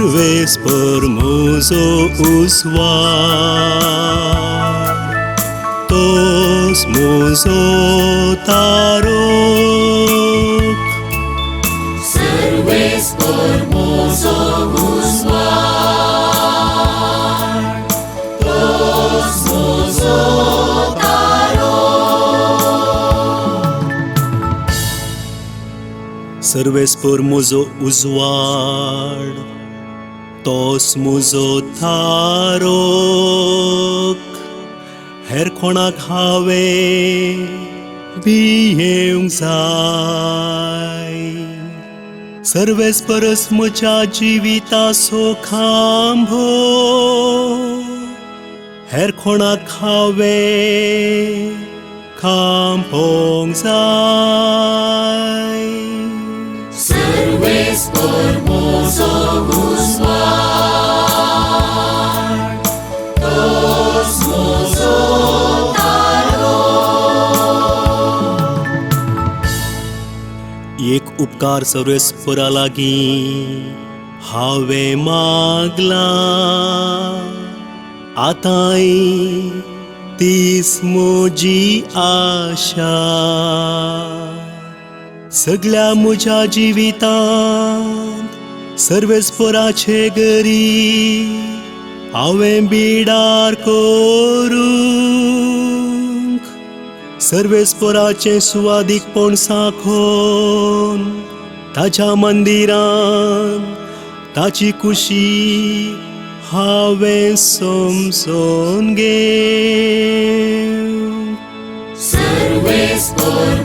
सर्वेस्पर म्हजो उस्वार, तोच म्हजो तारोक. सर्वेस्पर म्हजो उस्वार, तोच म्हजो तारोक. सर्वेस्पर म्हजो उजवाड, तोच म्हजो थारोक. हेर कोणाक हांवें भियेवंक जाय? सर्वेस्परस म्हज्या जिविताचो खांबो. हेर कोणाक हांवें खांबोवंक जाय? सर्वेस्पर म्हजो उस्वार, तोच म्हजो तारोक. एक उपकार सर्वेस्परा लागीं हांवें मागला, आतांय तीच म्हजी आशा. सगळ्या म्हज्या जिवितांत सर्वेस्पराचे गरी हांवें बिडार करूंक. सर्वेस्पराचें सुवादीकपण सांखोवन ताच्या मंदिरांत ताची खुशी हांवें समजून घेवंक. सर्वेस्पर